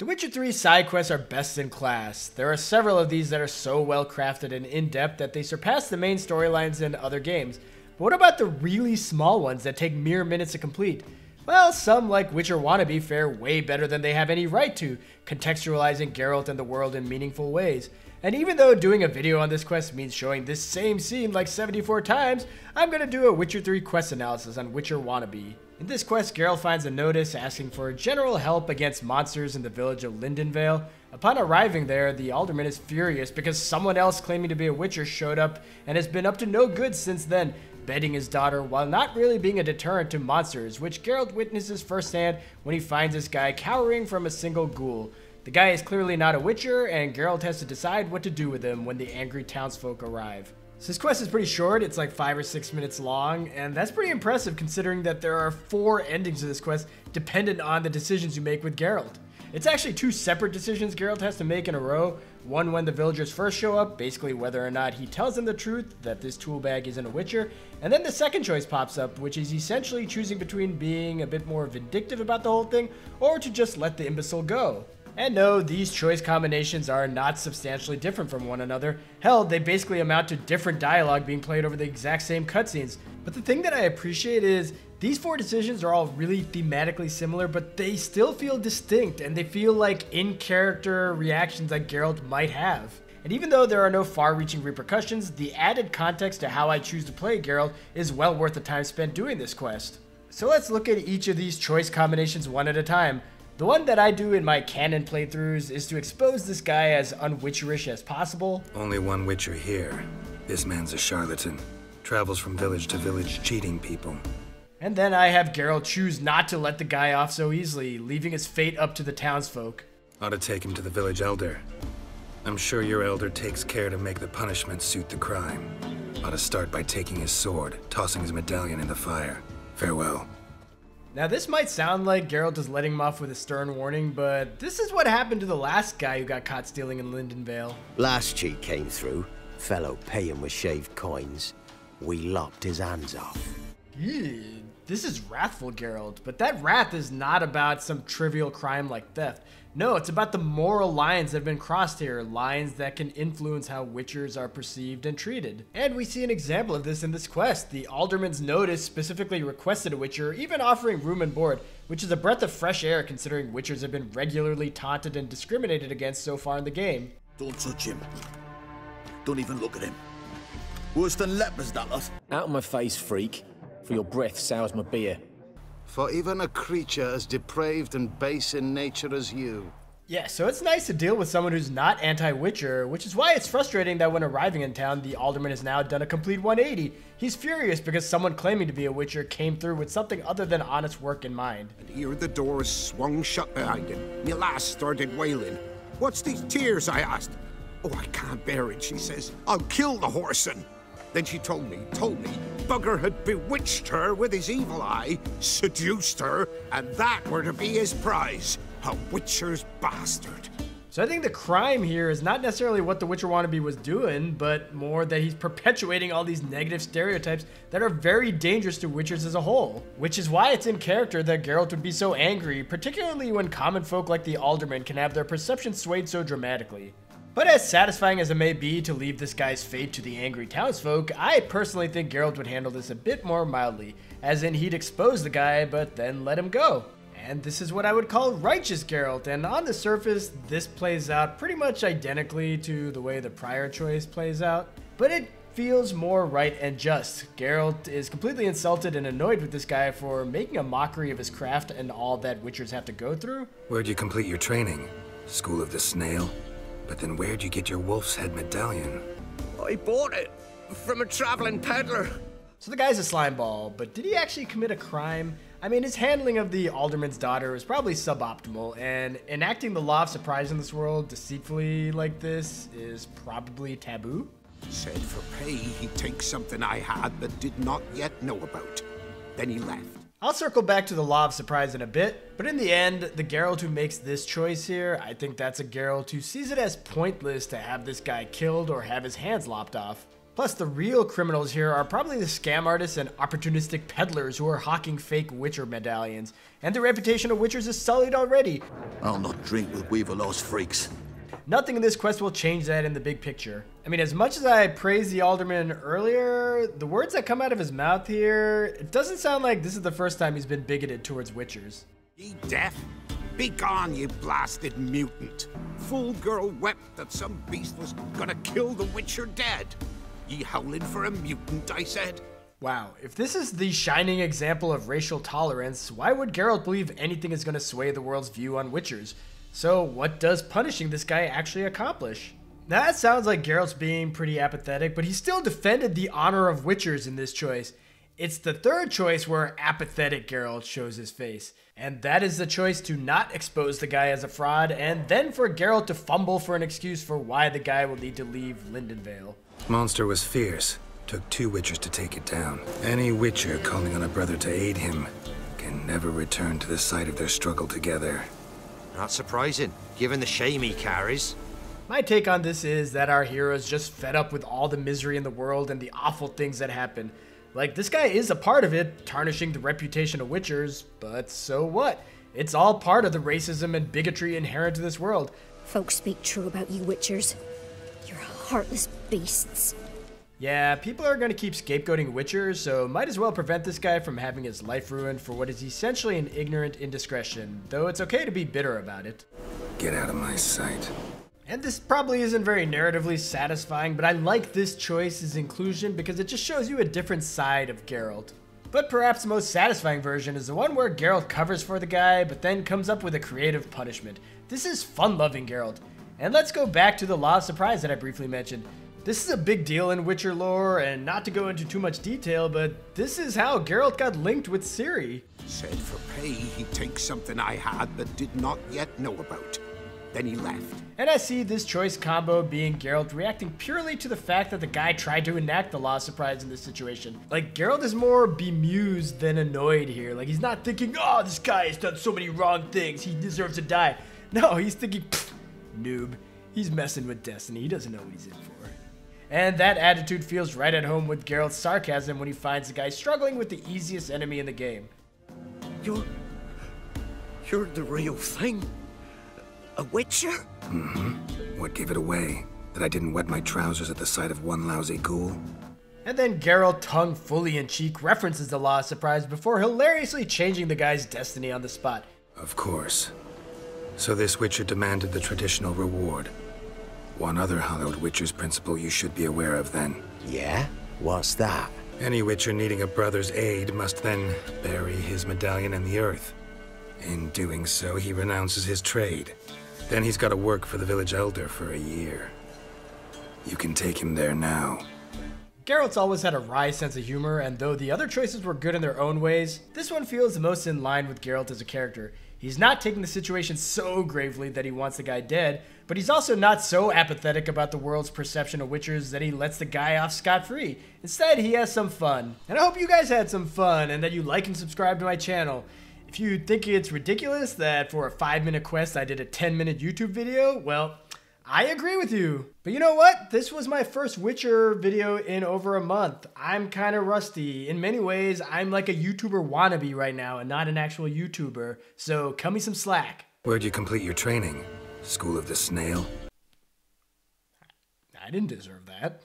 The Witcher 3 side quests are best in class. There are several of these that are so well crafted and in-depth that they surpass the main storylines in other games. But what about the really small ones that take mere minutes to complete? Well, some like Witcher Wannabe fare way better than they have any right to, contextualizing Geralt and the world in meaningful ways. And even though doing a video on this quest means showing this same scene like 74 times, I'm gonna do a Witcher 3 quest analysis on Witcher Wannabe. In this quest, Geralt finds a notice asking for general help against monsters in the village of Lindenvale. Upon arriving there, the alderman is furious because someone else claiming to be a witcher showed up and has been up to no good since then, bedding his daughter while not really being a deterrent to monsters, which Geralt witnesses firsthand when he finds this guy cowering from a single ghoul. The guy is clearly not a witcher, and Geralt has to decide what to do with him when the angry townsfolk arrive. So this quest is pretty short, it's like 5 or 6 minutes long, and that's pretty impressive considering that there are 4 endings to this quest dependent on the decisions you make with Geralt. It's actually 2 separate decisions Geralt has to make in a row. One when the villagers first show up, basically whether or not he tells them the truth that this tool bag isn't a witcher, and then the second choice pops up, which is essentially choosing between being a bit more vindictive about the whole thing, or to just let the imbecile go. And no, these choice combinations are not substantially different from one another. Hell, they basically amount to different dialogue being played over the exact same cutscenes. But the thing that I appreciate is, these 4 decisions are all really thematically similar, but they still feel distinct, and they feel like in-character reactions that Geralt might have. And even though there are no far-reaching repercussions, the added context to how I choose to play Geralt is well worth the time spent doing this quest. So let's look at each of these choice combinations one at a time. The one that I do in my canon playthroughs is to expose this guy as unwitcherish as possible. Only one witcher here. This man's a charlatan. Travels from village to village cheating people. And then I have Geralt choose not to let the guy off so easily, leaving his fate up to the townsfolk. Ought to take him to the village elder. I'm sure your elder takes care to make the punishment suit the crime. Ought to start by taking his sword, tossing his medallion in the fire. Farewell. Now this might sound like Geralt is letting him off with a stern warning, but this is what happened to the last guy who got caught stealing in Lindenvale. Last cheat came through. Fellow pay him with shaved coins. We lopped his hands off. Ew, this is wrathful Geralt, but that wrath is not about some trivial crime like theft. No, it's about the moral lines that have been crossed here, lines that can influence how witchers are perceived and treated. And we see an example of this in this quest. The alderman's notice specifically requested a witcher, even offering room and board, which is a breath of fresh air considering witchers have been regularly taunted and discriminated against so far in the game. Don't touch him. Don't even look at him. Worse than lepers, that lot. Out of my face, freak, for your breath sours my beer. For even a creature as depraved and base in nature as you. Yeah, so it's nice to deal with someone who's not anti-Witcher, which is why it's frustrating that when arriving in town, the alderman has now done a complete 180. He's furious because someone claiming to be a Witcher came through with something other than honest work in mind. And here the door swung shut behind him. My lass started wailing. What's these tears, I asked. Oh, I can't bear it, she says. I'll kill the whoreson. Then she told me, Bugger had bewitched her with his evil eye, seduced her, and that were to be his prize. A witcher's bastard. So I think the crime here is not necessarily what the Witcher Wannabe was doing, but more that he's perpetuating all these negative stereotypes that are very dangerous to witchers as a whole. Which is why it's in character that Geralt would be so angry, particularly when common folk like the alderman can have their perception swayed so dramatically. But as satisfying as it may be to leave this guy's fate to the angry townsfolk, I personally think Geralt would handle this a bit more mildly, as in he'd expose the guy, but then let him go. And this is what I would call righteous Geralt, and on the surface, this plays out pretty much identically to the way the prior choice plays out. But it feels more right and just. Geralt is completely insulted and annoyed with this guy for making a mockery of his craft and all that witchers have to go through. Where'd you complete your training? School of the Snail? But then where'd you get your wolf's head medallion? I bought it from a traveling peddler. So the guy's a slimeball, but did he actually commit a crime? I mean, his handling of the alderman's daughter is probably suboptimal, and enacting the law of surprise in this world deceitfully like this is probably taboo. Said for pay he'd take something I had but did not yet know about. Then he left. I'll circle back to the law of surprise in a bit, but in the end, the Geralt who makes this choice here, I think that's a Geralt who sees it as pointless to have this guy killed or have his hands lopped off. Plus, the real criminals here are probably the scam artists and opportunistic peddlers who are hawking fake Witcher medallions. And the reputation of Witchers is sullied already. I'll not drink with Weaverlaw's freaks. Nothing in this quest will change that in the big picture. I mean, as much as I praised the alderman earlier, the words that come out of his mouth here, it doesn't sound like this is the first time he's been bigoted towards Witchers. Ye deaf? Be gone, you blasted mutant. Fool girl wept that some beast was gonna kill the Witcher dead. Ye howling for a mutant, I said. Wow, if this is the shining example of racial tolerance, why would Geralt believe anything is going to sway the world's view on Witchers? So what does punishing this guy actually accomplish? That sounds like Geralt's being pretty apathetic, but he still defended the honor of Witchers in this choice. It's the third choice where apathetic Geralt shows his face. And that is the choice to not expose the guy as a fraud, and then for Geralt to fumble for an excuse for why the guy will need to leave Lindenvale. Monster was fierce. Took 2 Witchers to take it down. Any Witcher calling on a brother to aid him can never return to the site of their struggle together. Not surprising, given the shame he carries. My take on this is that our hero is just fed up with all the misery in the world and the awful things that happen. Like, this guy is a part of it, tarnishing the reputation of Witchers, but so what? It's all part of the racism and bigotry inherent to this world. Folks speak true about you Witchers. You're heartless beasts. Yeah, people are going to keep scapegoating Witchers, so might as well prevent this guy from having his life ruined for what is essentially an ignorant indiscretion, though it's okay to be bitter about it. Get out of my sight. And this probably isn't very narratively satisfying, but I like this choice's inclusion because it just shows you a different side of Geralt. But perhaps the most satisfying version is the one where Geralt covers for the guy, but then comes up with a creative punishment. This is fun-loving Geralt. And let's go back to the Law of Surprise that I briefly mentioned. This is a big deal in Witcher lore, and not to go into too much detail, but this is how Geralt got linked with Ciri. Said for pay he'd take something I had but did not yet know about. Then he left. And I see this choice combo being Geralt reacting purely to the fact that the guy tried to enact the Law of Surprise in this situation. Like, Geralt is more bemused than annoyed here. Like, he's not thinking, oh, this guy has done so many wrong things, he deserves to die. No, he's thinking, noob, he's messing with destiny, he doesn't know what he's in for. And that attitude feels right at home with Geralt's sarcasm when he finds the guy struggling with the easiest enemy in the game. You're the real thing? A Witcher? Mm-hmm. What gave it away? That I didn't wet my trousers at the sight of one lousy ghoul? And then Geralt, tongue fully in cheek, references the Law of Surprise before hilariously changing the guy's destiny on the spot. Of course. So this Witcher demanded the traditional reward. One other hallowed Witcher's principle you should be aware of then. Yeah? What's that? Any Witcher needing a brother's aid must then bury his medallion in the earth. In doing so, he renounces his trade. Then he's got to work for the village elder for a year. You can take him there now. Geralt's always had a wry sense of humor, and though the other choices were good in their own ways, this one feels the most in line with Geralt as a character. He's not taking the situation so gravely that he wants the guy dead, but he's also not so apathetic about the world's perception of Witchers that he lets the guy off scot-free. Instead, he has some fun. And I hope you guys had some fun and that you like and subscribe to my channel. If you think it's ridiculous that for a 5-minute quest I did a 10-minute YouTube video, well, I agree with you. But you know what? This was my first Witcher video in over a month. I'm kind of rusty. In many ways, I'm like a YouTuber wannabe right now and not an actual YouTuber. So cut me some slack. Where'd you complete your training? School of the Snail? I didn't deserve that.